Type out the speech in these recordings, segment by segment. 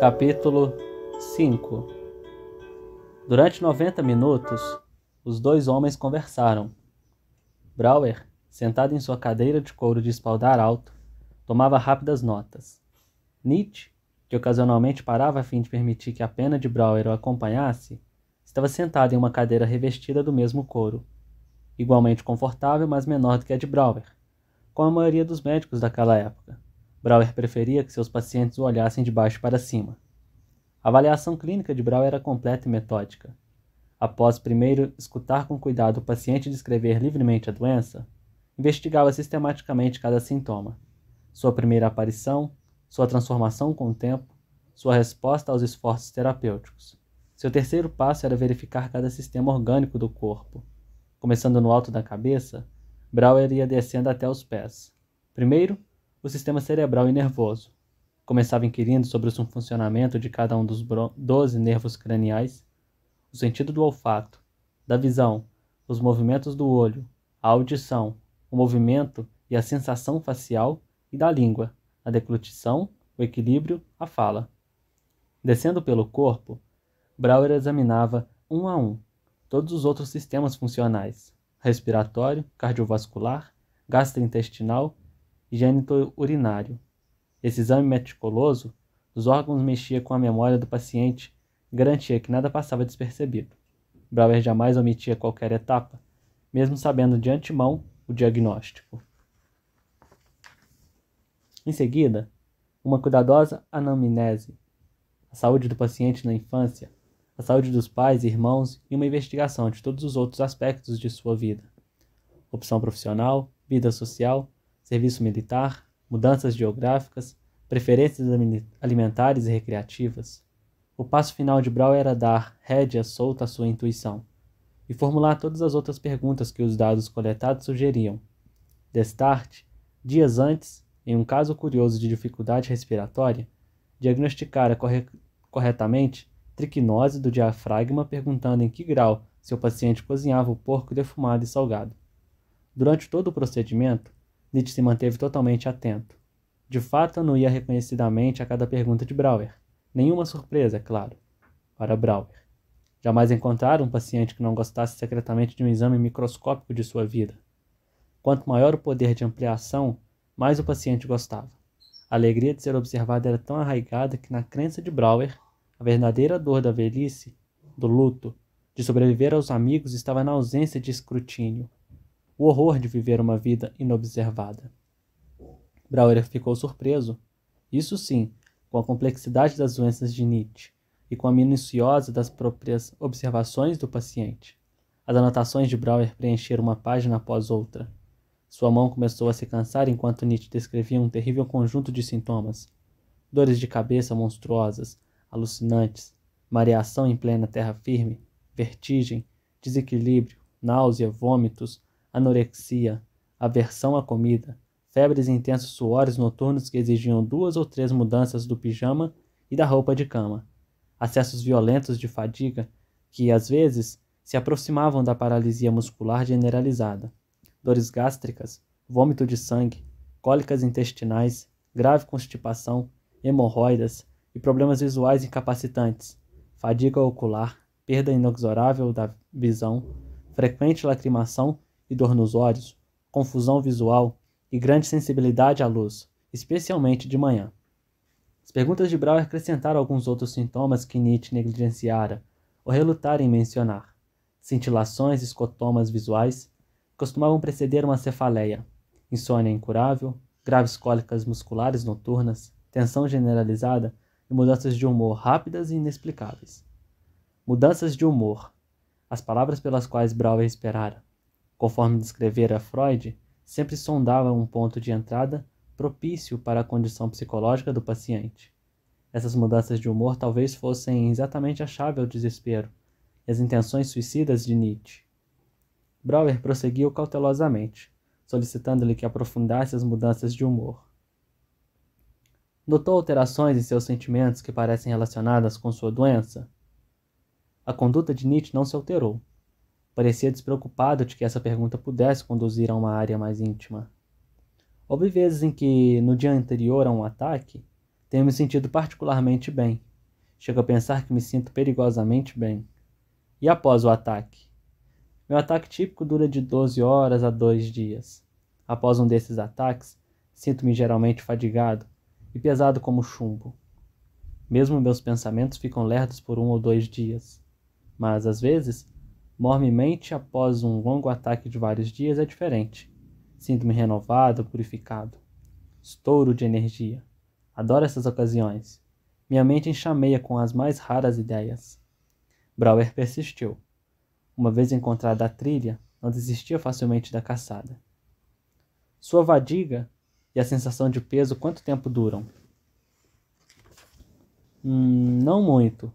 Capítulo 5. Durante 90 minutos, os dois homens conversaram. Brouwer, sentado em sua cadeira de couro de espaldar alto, tomava rápidas notas. Nietzsche, que ocasionalmente parava a fim de permitir que a pena de Brouwer o acompanhasse, estava sentado em uma cadeira revestida do mesmo couro, igualmente confortável, mas menor do que a de Brouwer, como a maioria dos médicos daquela época. Brouwer preferia que seus pacientes o olhassem de baixo para cima. A avaliação clínica de Brouwer era completa e metódica. Após primeiro escutar com cuidado o paciente descrever livremente a doença, investigava sistematicamente cada sintoma, sua primeira aparição, sua transformação com o tempo, sua resposta aos esforços terapêuticos. Seu terceiro passo era verificar cada sistema orgânico do corpo. Começando no alto da cabeça, Brouwer ia descendo até os pés. Primeiro, o sistema cerebral e nervoso. Começava inquirindo sobre o funcionamento de cada um dos 12 nervos craniais, o sentido do olfato, da visão, os movimentos do olho, a audição, o movimento e a sensação facial e da língua, a deglutição, o equilíbrio, a fala. Descendo pelo corpo, Brouwer examinava um a um todos os outros sistemas funcionais: respiratório, cardiovascular, gastrointestinal e gênito-urinário. Esse exame meticuloso dos órgãos mexia com a memória do paciente e garantia que nada passava despercebido. Brouwer jamais omitia qualquer etapa, mesmo sabendo de antemão o diagnóstico. Em seguida, uma cuidadosa anamnese, a saúde do paciente na infância, a saúde dos pais e irmãos e uma investigação de todos os outros aspectos de sua vida: opção profissional, vida social, serviço militar, mudanças geográficas, preferências alimentares e recreativas. O passo final de Brouwer era dar rédea solta à sua intuição e formular todas as outras perguntas que os dados coletados sugeriam. Destarte, dias antes, em um caso curioso de dificuldade respiratória, diagnosticara corretamente triquinose do diafragma, perguntando em que grau seu paciente cozinhava o porco defumado e salgado. Durante todo o procedimento, Nietzsche se manteve totalmente atento. De fato, anuía reconhecidamente a cada pergunta de Brouwer. Nenhuma surpresa, é claro, para Brouwer. Jamais encontrara um paciente que não gostasse secretamente de um exame microscópico de sua vida. Quanto maior o poder de ampliação, mais o paciente gostava. A alegria de ser observado era tão arraigada que, na crença de Brouwer, a verdadeira dor da velhice, do luto, de sobreviver aos amigos estava na ausência de escrutínio. O horror de viver uma vida inobservada. Brouwer ficou surpreso, isso sim, com a complexidade das doenças de Nietzsche e com a minuciosa das próprias observações do paciente. As anotações de Brouwer preencheram uma página após outra. Sua mão começou a se cansar enquanto Nietzsche descrevia um terrível conjunto de sintomas: dores de cabeça monstruosas, alucinantes, mareação em plena terra firme, vertigem, desequilíbrio, náusea, vômitos, anorexia, aversão à comida, febres e intensos suores noturnos que exigiam 2 ou 3 mudanças do pijama e da roupa de cama, acessos violentos de fadiga que, às vezes, se aproximavam da paralisia muscular generalizada, dores gástricas, vômito de sangue, cólicas intestinais, grave constipação, hemorroidas e problemas visuais incapacitantes, fadiga ocular, perda inexorável da visão, frequente lacrimação e dor nos olhos, confusão visual e grande sensibilidade à luz, especialmente de manhã. As perguntas de Brouwer acrescentaram alguns outros sintomas que Nietzsche negligenciara ou relutara em mencionar. Cintilações e escotomas visuais costumavam preceder uma cefaleia, insônia incurável, graves cólicas musculares noturnas, tensão generalizada e mudanças de humor rápidas e inexplicáveis. Mudanças de humor, as palavras pelas quais Brouwer esperara. Conforme descrevera Freud, sempre sondava um ponto de entrada propício para a condição psicológica do paciente. Essas mudanças de humor talvez fossem exatamente a chave ao desespero e as intenções suicidas de Nietzsche. Brouwer prosseguiu cautelosamente, solicitando-lhe que aprofundasse as mudanças de humor. Notou alterações em seus sentimentos que parecem relacionadas com sua doença? A conduta de Nietzsche não se alterou. Parecia despreocupado de que essa pergunta pudesse conduzir a uma área mais íntima. Houve vezes em que, no dia anterior a um ataque, tenho me sentido particularmente bem, Chego a pensar que me sinto perigosamente bem. E após o ataque? Meu ataque típico dura de 12 horas a 2 dias. Após um desses ataques, sinto-me geralmente fadigado e pesado como chumbo. Mesmo meus pensamentos ficam lerdos por 1 ou 2 dias. Mas, às vezes, mormemente após um longo ataque de vários dias é diferente. Sinto-me renovado, purificado. Estouro de energia. Adoro essas ocasiões. Minha mente enxameia com as mais raras ideias. Brouwer persistiu. Uma vez encontrada a trilha, não desistia facilmente da caçada. Sua fadiga e a sensação de peso quanto tempo duram? Não muito.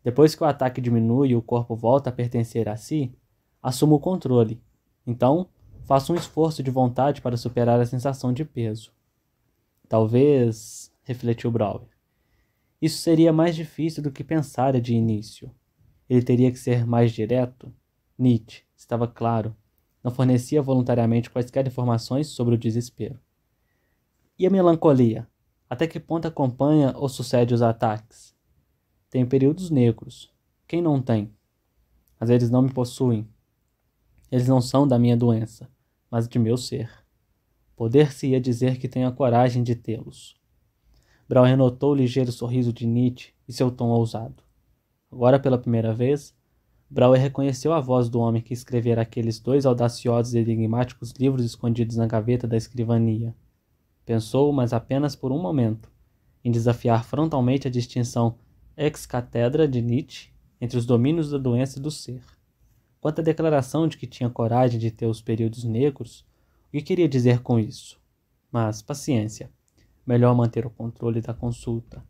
Depois que o ataque diminui e o corpo volta a pertencer a si, assumo o controle. Então, faço um esforço de vontade para superar a sensação de peso. Talvez, refletiu Brouwer, isso seria mais difícil do que pensara de início. Ele teria que ser mais direto. Nietzsche, estava claro, não fornecia voluntariamente quaisquer informações sobre o desespero. E a melancolia? Até que ponto acompanha ou sucede os ataques? Tenho períodos negros. Quem não tem? Mas eles não me possuem. Eles não são da minha doença, mas de meu ser. Poder-se-ia dizer que tenho a coragem de tê-los. Brouwer notou o ligeiro sorriso de Nietzsche e seu tom ousado. Agora, pela primeira vez, Brouwer reconheceu a voz do homem que escrevera aqueles 2 audaciosos e enigmáticos livros escondidos na gaveta da escrivania. Pensou, mas apenas por um momento, em desafiar frontalmente a distinção ex-cátedra de Nietzsche entre os domínios da doença e do ser. Quanto à declaração de que tinha coragem de ter os períodos negros, o que queria dizer com isso? Mas, paciência. Melhor manter o controle da consulta.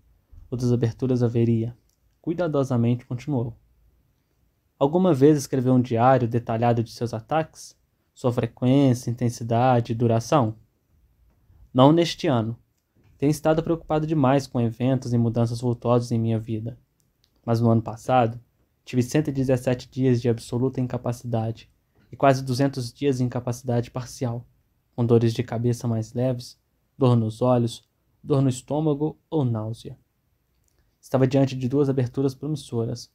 Outras aberturas haveria. Cuidadosamente continuou. Alguma vez escreveu um diário detalhado de seus ataques? Sua frequência, intensidade e duração? Não neste ano. Tenho estado preocupado demais com eventos e mudanças vultosas em minha vida. Mas no ano passado, tive 117 dias de absoluta incapacidade e quase 200 dias de incapacidade parcial, com dores de cabeça mais leves, dor nos olhos, dor no estômago ou náusea. Estava diante de 2 aberturas promissoras,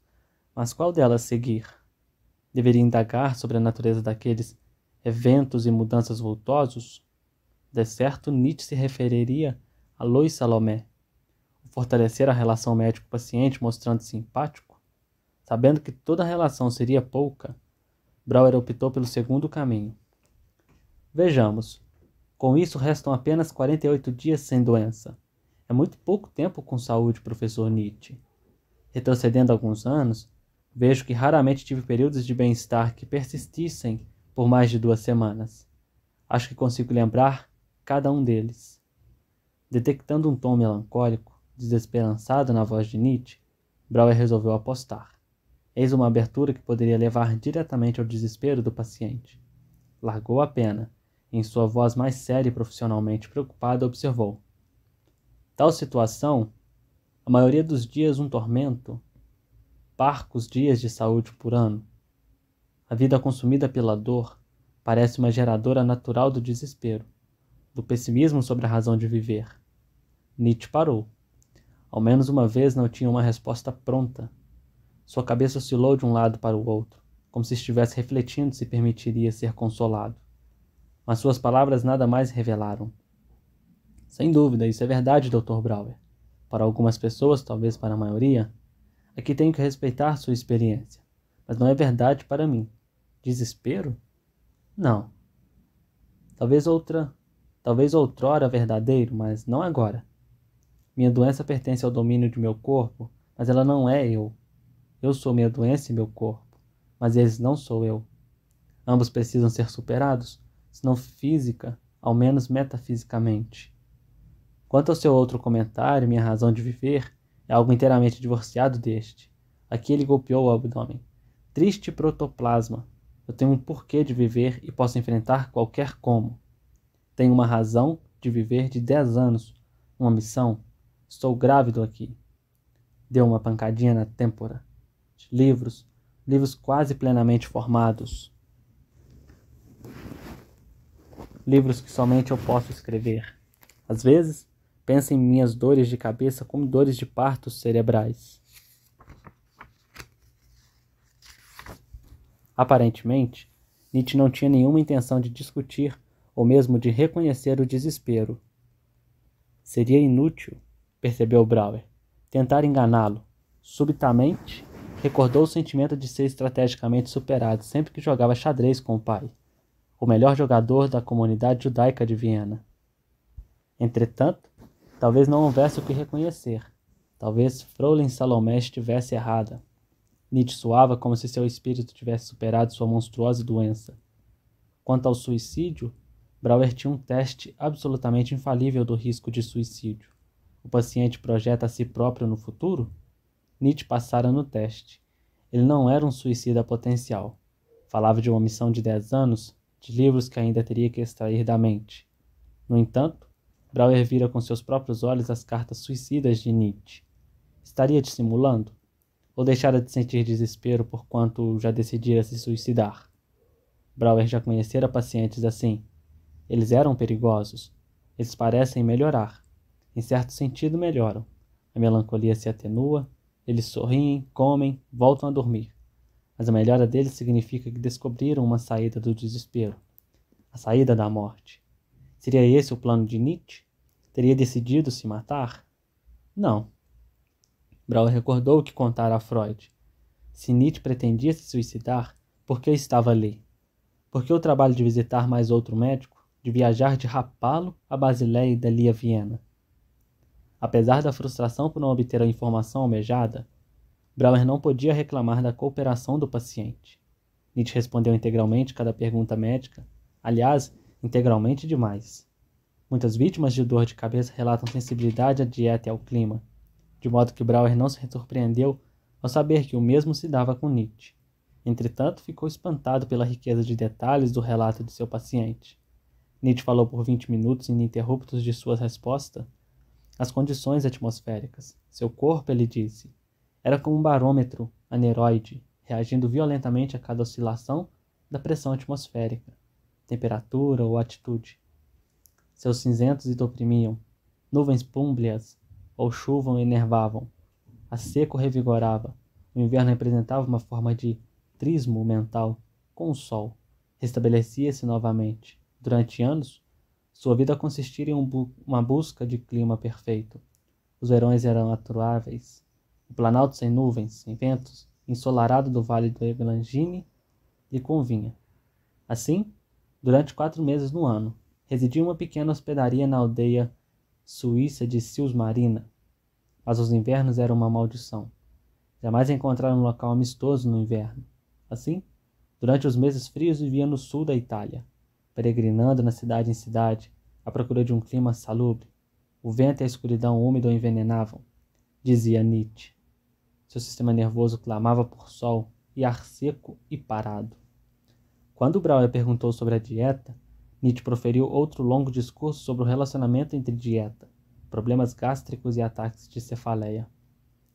mas qual delas seguir? Deveria indagar sobre a natureza daqueles eventos e mudanças vultosos? De certo, Nietzsche se referiria a Louis Salomé. Fortalecer a relação médico-paciente mostrando-se empático? Sabendo que toda a relação seria pouca, Brouwer optou pelo segundo caminho. Vejamos. Com isso, restam apenas 48 dias sem doença. É muito pouco tempo com saúde, professor Nietzsche. Retrocedendo alguns anos, vejo que raramente tive períodos de bem-estar que persistissem por mais de 2 semanas. Acho que consigo lembrar cada um deles. Detectando um tom melancólico, desesperançado na voz de Nietzsche, Brouwer resolveu apostar. Eis uma abertura que poderia levar diretamente ao desespero do paciente. Largou a pena. Em sua voz mais séria e profissionalmente preocupada, observou. Tal situação, a maioria dos dias um tormento, parcos dias de saúde por ano. A vida consumida pela dor parece uma geradora natural do desespero, do pessimismo sobre a razão de viver. Nietzsche parou. Ao menos uma vez não tinha uma resposta pronta. Sua cabeça oscilou de um lado para o outro, como se estivesse refletindo se permitiria ser consolado. Mas suas palavras nada mais revelaram. Sem dúvida, isso é verdade, Dr. Brouwer. Para algumas pessoas, talvez para a maioria, aqui tenho que respeitar sua experiência. Mas não é verdade para mim. Desespero? Não. Talvez outrora verdadeiro, mas não agora. Minha doença pertence ao domínio de meu corpo, mas ela não é eu. Eu sou minha doença e meu corpo, mas eles não sou eu. Ambos precisam ser superados, se não física, ao menos metafisicamente. Quanto ao seu outro comentário, minha razão de viver é algo inteiramente divorciado deste. Aqui ele golpeou o abdômen. Triste protoplasma. Eu tenho um porquê de viver e posso enfrentar qualquer como. Tenho uma razão de viver de 10 anos, uma missão. Estou grávido aqui. Deu uma pancadinha na têmpora. Livros quase plenamente formados. Livros que somente eu posso escrever. Às vezes, penso em minhas dores de cabeça como dores de partos cerebrais. Aparentemente, Nietzsche não tinha nenhuma intenção de discutir ou mesmo de reconhecer o desespero. Seria inútil, percebeu Brauer, tentar enganá-lo. Subitamente, recordou o sentimento de ser estrategicamente superado sempre que jogava xadrez com o pai, o melhor jogador da comunidade judaica de Viena. Entretanto, talvez não houvesse o que reconhecer. Talvez Fräulein Salomé estivesse errada. Nietzsche soava como se seu espírito tivesse superado sua monstruosa doença. Quanto ao suicídio, Brauer tinha um teste absolutamente infalível do risco de suicídio. O paciente projeta a si próprio no futuro? Nietzsche passara no teste. Ele não era um suicida potencial. Falava de uma missão de 10 anos, de livros que ainda teria que extrair da mente. No entanto, Brauer vira com seus próprios olhos as cartas suicidas de Nietzsche. Estaria dissimulando? Ou deixara de sentir desespero por quanto já decidira se suicidar? Brauer já conhecera pacientes assim. Eles eram perigosos. Eles parecem melhorar. Em certo sentido, melhoram. A melancolia se atenua, eles sorriem, comem, voltam a dormir. Mas a melhora deles significa que descobriram uma saída do desespero. A saída da morte. Seria esse o plano de Nietzsche? Teria decidido se matar? Não. Brauer recordou o que contara a Freud. Se Nietzsche pretendia se suicidar, por que estava ali? Por que o trabalho de visitar mais outro médico? De viajar de Rapallo a Basileia e dali a Viena? Apesar da frustração por não obter a informação almejada, Brauer não podia reclamar da cooperação do paciente. Nietzsche respondeu integralmente cada pergunta médica, aliás, integralmente demais. Muitas vítimas de dor de cabeça relatam sensibilidade à dieta e ao clima, de modo que Brauer não se surpreendeu ao saber que o mesmo se dava com Nietzsche. Entretanto, ficou espantado pela riqueza de detalhes do relato de seu paciente. Nietzsche falou por 20 minutos ininterruptos de sua resposta. As condições atmosféricas. Seu corpo, ele disse, era como um barômetro aneroide, reagindo violentamente a cada oscilação da pressão atmosférica, temperatura ou atitude. Seus cinzentos o oprimiam, nuvens púmbreas ou chuva o enervavam. A seco revigorava, o inverno representava uma forma de trismo mental com o sol. Restabelecia-se novamente. Durante anos, sua vida consistira em uma busca de clima perfeito. Os verões eram aturáveis. O planalto sem nuvens, sem ventos, ensolarado do vale do Eglantine, lhe convinha. Assim, durante 4 meses no ano, residia em uma pequena hospedaria na aldeia suíça de Sils Marina. Mas os invernos eram uma maldição. Jamais encontraram um local amistoso no inverno. Assim, durante os meses frios vivia no sul da Itália, peregrinando na cidade em cidade, à procura de um clima salubre. O vento e a escuridão úmida o envenenavam, dizia Nietzsche. Seu sistema nervoso clamava por sol e ar seco e parado. Quando Brauer perguntou sobre a dieta, Nietzsche proferiu outro longo discurso sobre o relacionamento entre dieta, problemas gástricos e ataques de cefaleia.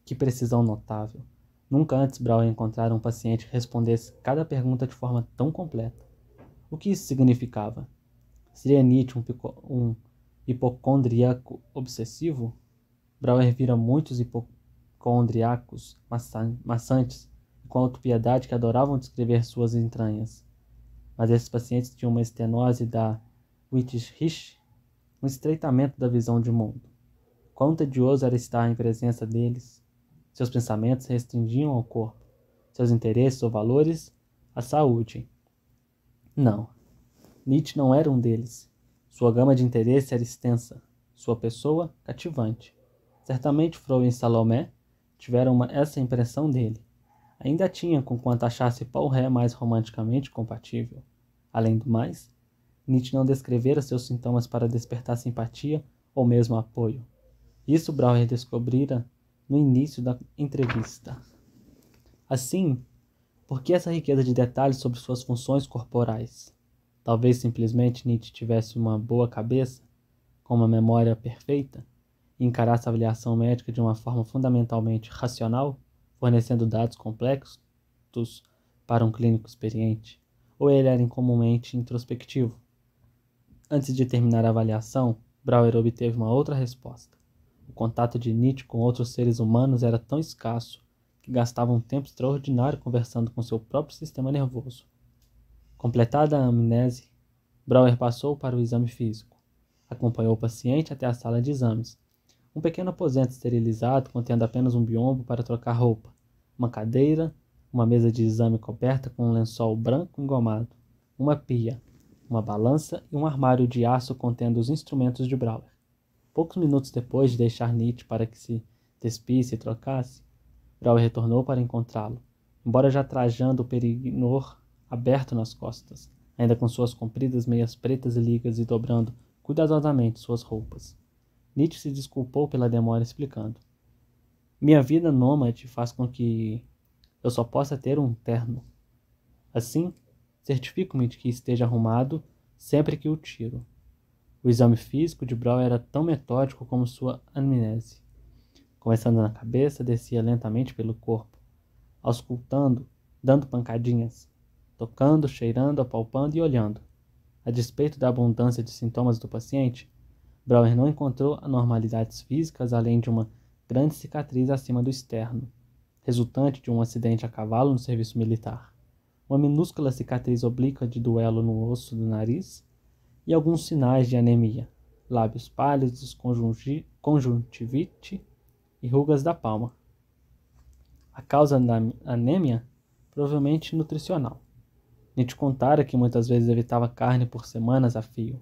Que precisão notável! Nunca antes Brauer encontrara um paciente que respondesse cada pergunta de forma tão completa. O que isso significava? Seria Nietzsche um hipocondríaco obsessivo? Brauer vira muitos hipocondríacos maçantes e com autopiedade que adoravam descrever suas entranhas. Mas esses pacientes tinham uma estenose da Wittich, um estreitamento da visão de mundo. Quão tedioso era estar em presença deles. Seus pensamentos se restringiam ao corpo, seus interesses ou valores, à saúde. Não, Nietzsche não era um deles. Sua gama de interesse era extensa, sua pessoa cativante. Certamente Fräulein Salomé tivera essa impressão dele. Ainda tinha com quanto achasse Paul Ré mais romanticamente compatível. Além do mais, Nietzsche não descrevera seus sintomas para despertar simpatia ou mesmo apoio. Isso Brauer descobrira no início da entrevista. Assim, por que essa riqueza de detalhes sobre suas funções corporais? Talvez simplesmente Nietzsche tivesse uma boa cabeça, com uma memória perfeita, e encarasse a avaliação médica de uma forma fundamentalmente racional, fornecendo dados complexos para um clínico experiente, ou ele era incomumente introspectivo. Antes de terminar a avaliação, Brauer obteve uma outra resposta. O contato de Nietzsche com outros seres humanos era tão escasso que que gastava um tempo extraordinário conversando com seu próprio sistema nervoso. Completada a amnese, Brauer passou para o exame físico. Acompanhou o paciente até a sala de exames. Um pequeno aposento esterilizado contendo apenas um biombo para trocar roupa, uma cadeira, uma mesa de exame coberta com um lençol branco engomado, uma pia, uma balança e um armário de aço contendo os instrumentos de Brauer. Poucos minutos depois de deixar Nietzsche para que se despisse e trocasse, Brauer retornou para encontrá-lo, embora já trajando o perignor aberto nas costas, ainda com suas compridas meias pretas e ligas e dobrando cuidadosamente suas roupas. Nietzsche se desculpou pela demora explicando. Minha vida nômade faz com que eu só possa ter um terno. Assim, certifico-me de que esteja arrumado sempre que o tiro. O exame físico de Brauer era tão metódico como sua amnese. Começando na cabeça, descia lentamente pelo corpo, auscultando, dando pancadinhas, tocando, cheirando, apalpando e olhando. A despeito da abundância de sintomas do paciente, Brauer não encontrou anormalidades físicas além de uma grande cicatriz acima do externo, resultante de um acidente a cavalo no serviço militar, uma minúscula cicatriz oblíqua de duelo no osso do nariz e alguns sinais de anemia, lábios pálidos, conjuntivite e rugas da palma. A causa da anêmia provavelmente nutricional. Nietzsche contara que muitas vezes evitava carne por semanas a fio.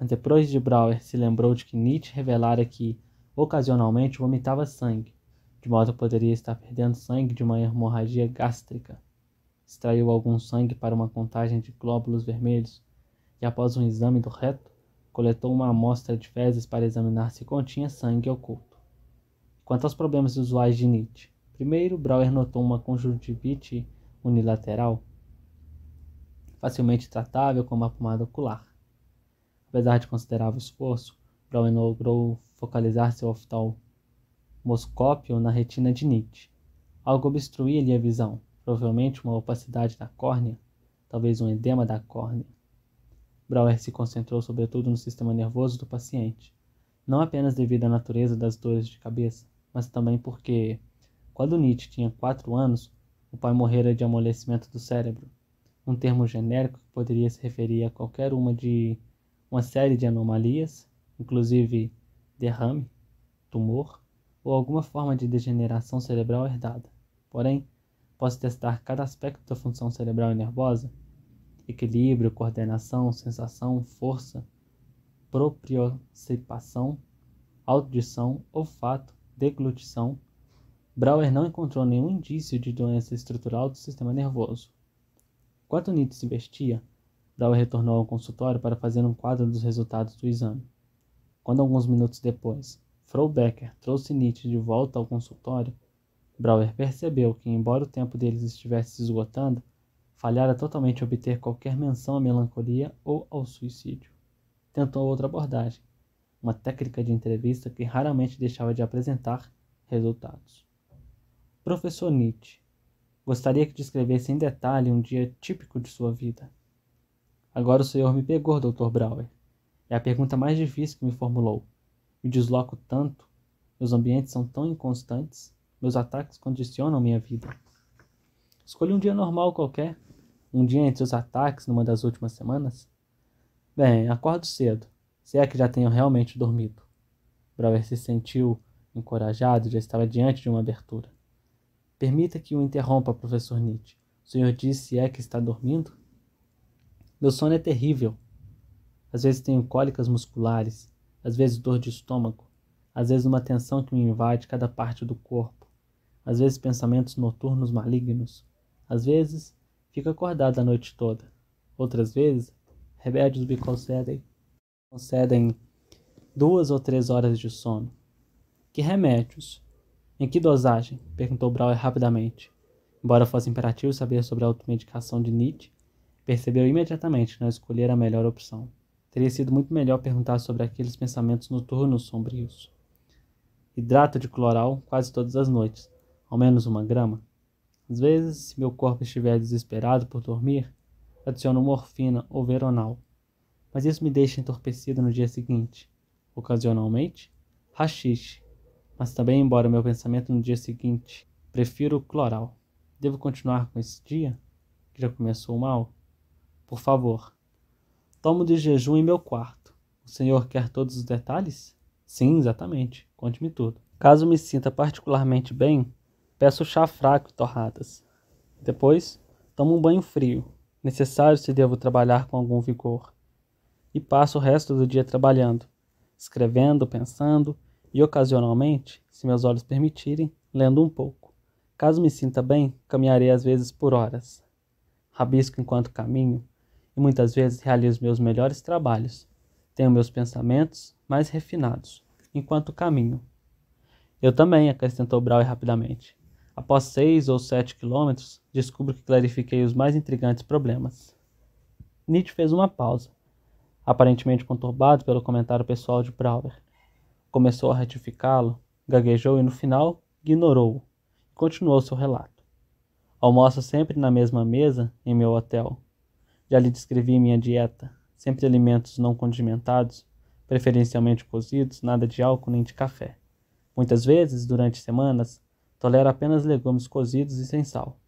Mas depois de Brauer se lembrou de que Nietzsche revelara que, ocasionalmente, vomitava sangue, de modo que poderia estar perdendo sangue de uma hemorragia gástrica. Extraiu algum sangue para uma contagem de glóbulos vermelhos e, após um exame do reto, coletou uma amostra de fezes para examinar se continha sangue oculto. Quanto aos problemas usuais de Nietzsche, primeiro, Brauer notou uma conjuntivite unilateral, facilmente tratável com uma pomada ocular. Apesar de considerável esforço, Brauer logrou focalizar seu oftalmoscópio na retina de Nietzsche. Algo obstruía-lhe a visão, provavelmente uma opacidade da córnea, talvez um edema da córnea. Brauer se concentrou sobretudo no sistema nervoso do paciente, não apenas devido à natureza das dores de cabeça, mas também porque, quando Nietzsche tinha 4 anos, o pai morrera de amolecimento do cérebro, um termo genérico que poderia se referir a qualquer uma série de anomalias, inclusive derrame, tumor ou alguma forma de degeneração cerebral herdada. Porém, posso testar cada aspecto da função cerebral e nervosa: equilíbrio, coordenação, sensação, força, propriocepção, audição, olfato, deglutição. Brauer não encontrou nenhum indício de doença estrutural do sistema nervoso. Enquanto Nietzsche se vestia, Brauer retornou ao consultório para fazer um quadro dos resultados do exame. Quando, alguns minutos depois, Frau Becker trouxe Nietzsche de volta ao consultório, Brauer percebeu que, embora o tempo deles estivesse se esgotando, falhara totalmente em obter qualquer menção à melancolia ou ao suicídio. Tentou outra abordagem, uma técnica de entrevista que raramente deixava de apresentar resultados. Professor Nietzsche, gostaria que descrevesse em detalhe um dia típico de sua vida. Agora o senhor me pegou, Dr. Brauer. É a pergunta mais difícil que me formulou. Me desloco tanto, meus ambientes são tão inconstantes, meus ataques condicionam minha vida. Escolha um dia normal qualquer, um dia entre os ataques numa das últimas semanas. Bem, acordo cedo, se é que já tenho realmente dormido. Brauer se sentiu encorajado, já estava diante de uma abertura. Permita que o interrompa, professor Nietzsche. O senhor disse se é que está dormindo? Meu sono é terrível. Às vezes tenho cólicas musculares, às vezes dor de estômago, às vezes uma tensão que me invade cada parte do corpo, às vezes pensamentos noturnos malignos, às vezes fico acordado a noite toda, outras vezes remédios me concedem 2 ou 3 horas de sono. Que remédios? Em que dosagem? Perguntou Brauer rapidamente. Embora fosse imperativo saber sobre a automedicação de Nietzsche, percebeu imediatamente que não escolhera a melhor opção. Teria sido muito melhor perguntar sobre aqueles pensamentos noturnos sombrios. Hidrato de cloral quase todas as noites, ao menos 1 grama. Às vezes, se meu corpo estiver desesperado por dormir, adiciono morfina ou veronal. Mas isso me deixa entorpecido no dia seguinte. Ocasionalmente, haxixe. Mas também, embora meu pensamento no dia seguinte Prefiro Chloral. Devo continuar com esse dia, que já começou mal? Por favor. Tomo de jejum em meu quarto. O senhor quer todos os detalhes? Sim, exatamente. Conte-me tudo. Caso me sinta particularmente bem, peço chá fraco e torradas. Depois, tomo um banho frio, necessário se devo trabalhar com algum vigor. E passo o resto do dia trabalhando, escrevendo, pensando e, ocasionalmente, se meus olhos permitirem, lendo um pouco. Caso me sinta bem, caminharei às vezes por horas. Rabisco enquanto caminho e muitas vezes realizo meus melhores trabalhos. Tenho meus pensamentos mais refinados enquanto caminho. Eu também, acrescentou Brauer rapidamente. Após 6 ou 7 quilômetros, descubro que clarifiquei os mais intrigantes problemas. Nietzsche fez uma pausa, aparentemente conturbado pelo comentário pessoal de Brauer. Começou a retificá-lo, gaguejou e no final ignorou-o e continuou seu relato. Almoço sempre na mesma mesa em meu hotel. Já lhe descrevi minha dieta, sempre alimentos não condimentados, preferencialmente cozidos, nada de álcool nem de café. Muitas vezes, durante semanas, tolero apenas legumes cozidos e sem sal.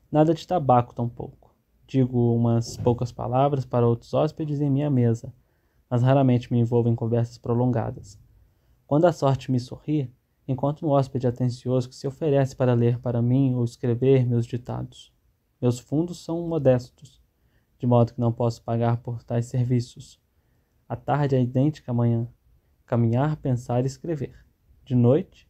Nada de tabaco tampouco. Digo umas poucas palavras para outros hóspedes em minha mesa, mas raramente me envolvo em conversas prolongadas. Quando a sorte me sorri, encontro um hóspede atencioso que se oferece para ler para mim ou escrever meus ditados. Meus fundos são modestos, de modo que não posso pagar por tais serviços. A tarde é idêntica à manhã. Caminhar, pensar e escrever. De noite,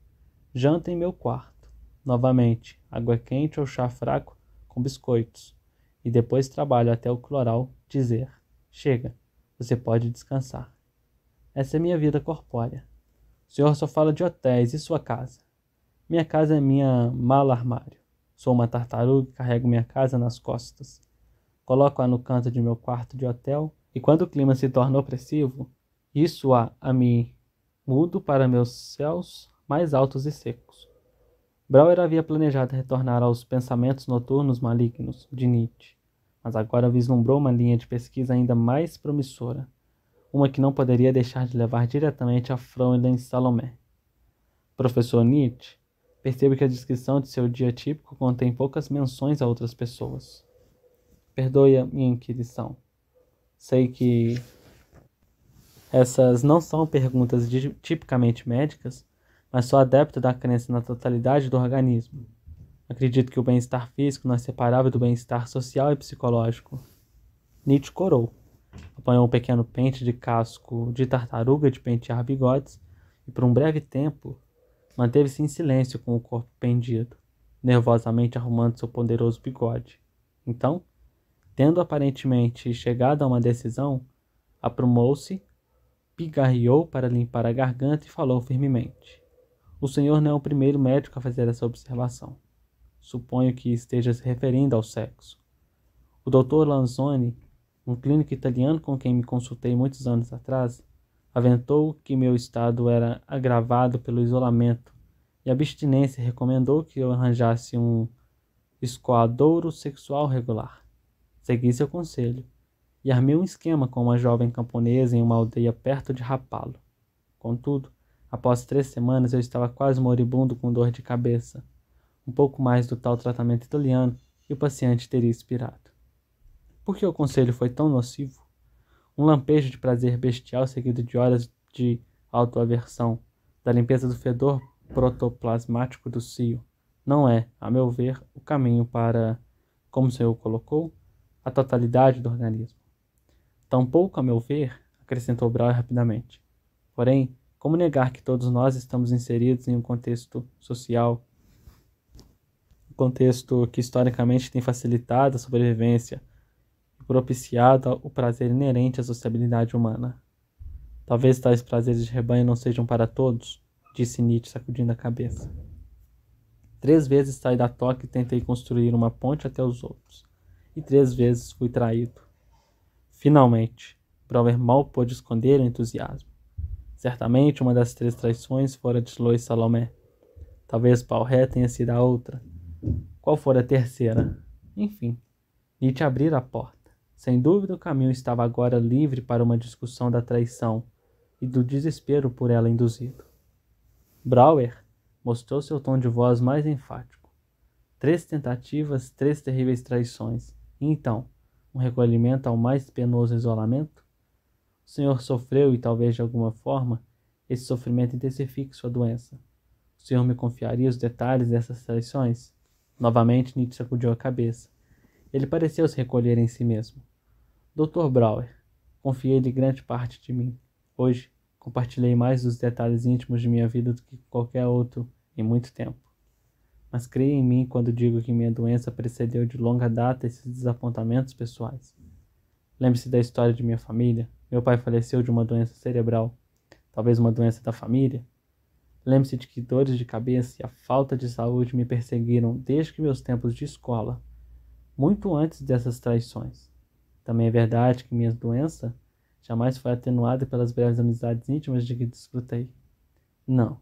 janta em meu quarto. Novamente, água quente ou chá fraco com biscoitos. E depois trabalho até o Chloral dizer: chega, você pode descansar. Essa é minha vida corpórea. O senhor só fala de hotéis e sua casa. Minha casa é minha mala armário. Sou uma tartaruga e carrego minha casa nas costas. Coloco-a no canto de meu quarto de hotel e quando o clima se torna opressivo, isso a mim mudo para meus céus mais altos e secos. Brauer havia planejado retornar aos pensamentos noturnos malignos de Nietzsche, mas agora vislumbrou uma linha de pesquisa ainda mais promissora, uma que não poderia deixar de levar diretamente a Fräulein Salomé. Professor Nietzsche, percebo que a descrição de seu dia típico contém poucas menções a outras pessoas. Perdoe a minha inquisição. Sei que essas não são perguntas tipicamente médicas, mas sou adepto da crença na totalidade do organismo. Acredito que o bem-estar físico não é separável do bem-estar social e psicológico. Nietzsche corou. Apanhou um pequeno pente de casco de tartaruga de pentear bigodes e, por um breve tempo, manteve-se em silêncio com o corpo pendido, nervosamente arrumando seu poderoso bigode. Então, tendo aparentemente chegado a uma decisão, aprumou-se, pigarreou para limpar a garganta e falou firmemente. O senhor não é o primeiro médico a fazer essa observação. Suponho que esteja se referindo ao sexo. O Dr. Lanzoni, um clínico italiano com quem me consultei muitos anos atrás, aventou que meu estado era agravado pelo isolamento e abstinência e recomendou que eu arranjasse um escoadouro sexual regular. Segui seu conselho e armei um esquema com uma jovem camponesa em uma aldeia perto de Rapallo. Contudo, após 3 semanas eu estava quase moribundo com dor de cabeça. Um pouco mais do tal tratamento italiano e o paciente teria expirado. Por que o conselho foi tão nocivo? Um lampejo de prazer bestial seguido de horas de autoaversão, da limpeza do fedor protoplasmático do cio, não é, a meu ver, o caminho para, como o senhor colocou, a totalidade do organismo. Tampouco, a meu ver, acrescentou Brauer rapidamente. Porém, como negar que todos nós estamos inseridos em um contexto social, um contexto que historicamente tem facilitado a sobrevivência e propiciado o prazer inerente à sociabilidade humana? Talvez tais prazeres de rebanho não sejam para todos, disse Nietzsche sacudindo a cabeça. 3 vezes saí da toca e tentei construir uma ponte até os outros, e 3 vezes fui traído. Finalmente, Brauer mal pôde esconder o entusiasmo. Certamente uma das 3 traições fora de Lois Salomé. Talvez Paulret tenha sido a outra. Qual fora a terceira? Enfim, Nietzsche abrira a porta. Sem dúvida o caminho estava agora livre para uma discussão da traição e do desespero por ela induzido. Brauer mostrou seu tom de voz mais enfático. 3 tentativas, 3 terríveis traições. E então, um recolhimento ao mais penoso isolamento? O senhor sofreu e talvez de alguma forma esse sofrimento intensifique sua doença. O senhor me confiaria os detalhes dessas traições? Novamente Nietzsche sacudiu a cabeça. Ele pareceu se recolher em si mesmo. Dr. Brauer, confiei-lhe grande parte de mim. Hoje, compartilhei mais dos detalhes íntimos de minha vida do que qualquer outro em muito tempo. Mas creia em mim quando digo que minha doença precedeu de longa data esses desapontamentos pessoais. Lembre-se da história de minha família. Meu pai faleceu de uma doença cerebral, talvez uma doença da família. Lembre-se de que dores de cabeça e a falta de saúde me perseguiram desde que meus tempos de escola, muito antes dessas traições. Também é verdade que minha doença jamais foi atenuada pelas breves amizades íntimas de que desfrutei. Não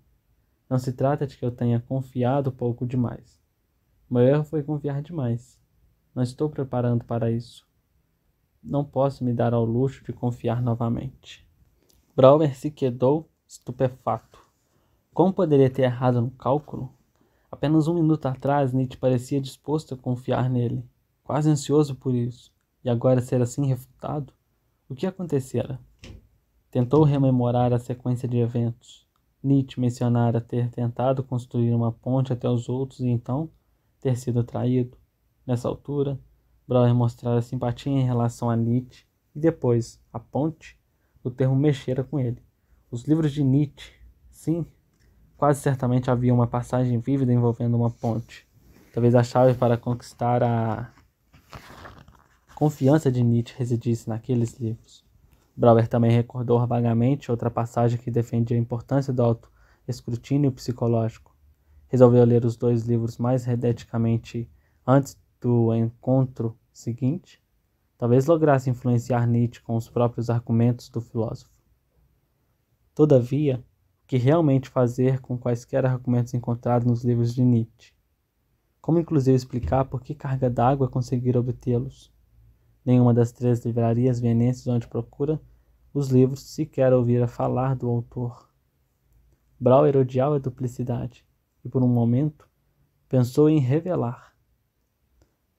se trata de que eu tenha confiado pouco demais. Meu erro foi confiar demais. Não estou preparando para isso. Não posso me dar ao luxo de confiar novamente. Brauer se quedou estupefato. Como poderia ter errado no cálculo? Apenas 1 minuto atrás, Nietzsche parecia disposto a confiar nele, quase ansioso por isso. E agora ser assim refutado? O que acontecera? Tentou rememorar a sequência de eventos. Nietzsche mencionara ter tentado construir uma ponte até os outros e então ter sido traído. Nessa altura, Brauer mostrara simpatia em relação a Nietzsche e depois, a ponte, o termo mexera com ele. Os livros de Nietzsche, sim, quase certamente havia uma passagem vívida envolvendo uma ponte. Talvez a chave para conquistar a confiança de Nietzsche residisse naqueles livros. Brauer também recordou vagamente outra passagem que defendia a importância do autoescrutínio psicológico. Resolveu ler os 2 livros mais freneticamente antes do encontro seguinte. Talvez lograsse influenciar Nietzsche com os próprios argumentos do filósofo. Todavia, o que realmente fazer com quaisquer argumentos encontrados nos livros de Nietzsche? Como inclusive explicar por que carga d'água conseguir obtê-los? Nenhuma das 3 livrarias vienenses onde procura os livros sequer ouvira falar do autor. Brauer odiava a duplicidade e, por um momento, pensou em revelar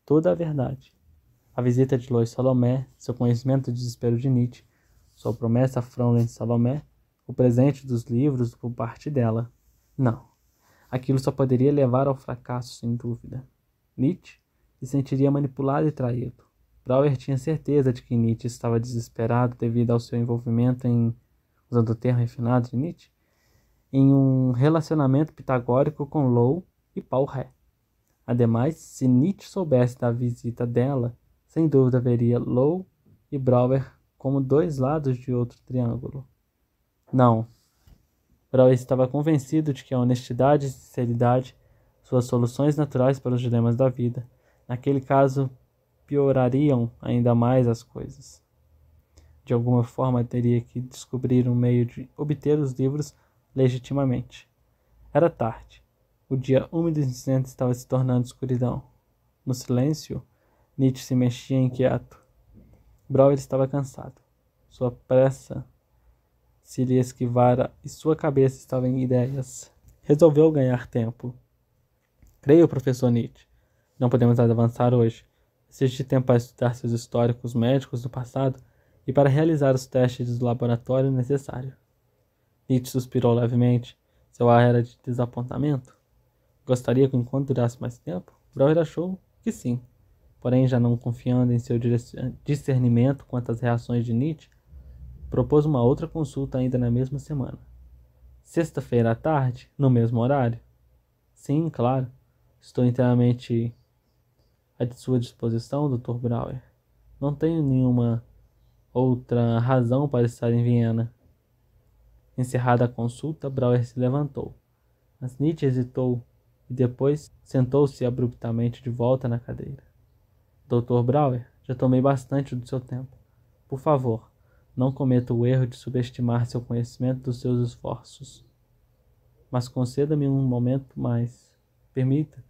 toda a verdade. A visita de Lois Salomé, seu conhecimento do desespero de Nietzsche, sua promessa a Fräulein Salomé, o presente dos livros por parte dela. Não, aquilo só poderia levar ao fracasso, sem dúvida. Nietzsche se sentiria manipulado e traído. Brauer tinha certeza de que Nietzsche estava desesperado devido ao seu envolvimento usando o termo refinado de Nietzsche, em um relacionamento pitagórico com Lou e Paul Ré. Ademais, se Nietzsche soubesse da visita dela, sem dúvida veria Lou e Brauer como 2 lados de outro triângulo. Não. Brauer estava convencido de que a honestidade e sinceridade, suas soluções naturais para os dilemas da vida, naquele caso, piorariam ainda mais as coisas. De alguma forma, teria que descobrir um meio de obter os livros legitimamente. Era tarde. O dia úmido e cinzento estava se tornando escuridão. No silêncio, Nietzsche se mexia inquieto. Brauer estava cansado. Sua pressa se lhe esquivara e sua cabeça estava em ideias. Resolveu ganhar tempo. Creio, professor Nietzsche. Não podemos avançar hoje. Existe tempo para estudar seus históricos médicos do passado e para realizar os testes do laboratório necessário. Nietzsche suspirou levemente. Seu ar era de desapontamento. Gostaria que o encontro durasse mais tempo? Brauer achou que sim. Porém, já não confiando em seu discernimento quanto às reações de Nietzsche, propôs uma outra consulta ainda na mesma semana. Sexta-feira à tarde, no mesmo horário? Sim, claro. Estou inteiramente à sua disposição, Dr. Brauer. Não tenho nenhuma outra razão para estar em Viena. Encerrada a consulta, Brauer se levantou. Mas Nietzsche hesitou e depois sentou-se abruptamente de volta na cadeira. Dr. Brauer, já tomei bastante do seu tempo. Por favor, não cometa o erro de subestimar seu conhecimento dos seus esforços. Mas conceda-me um momento mais. Permita,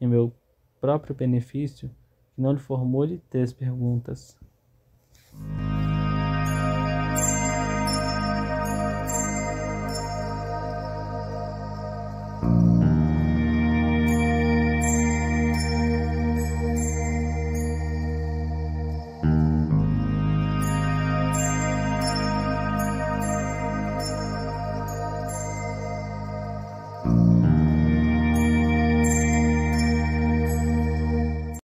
em meu próprio benefício, que não lhe formule 3 perguntas.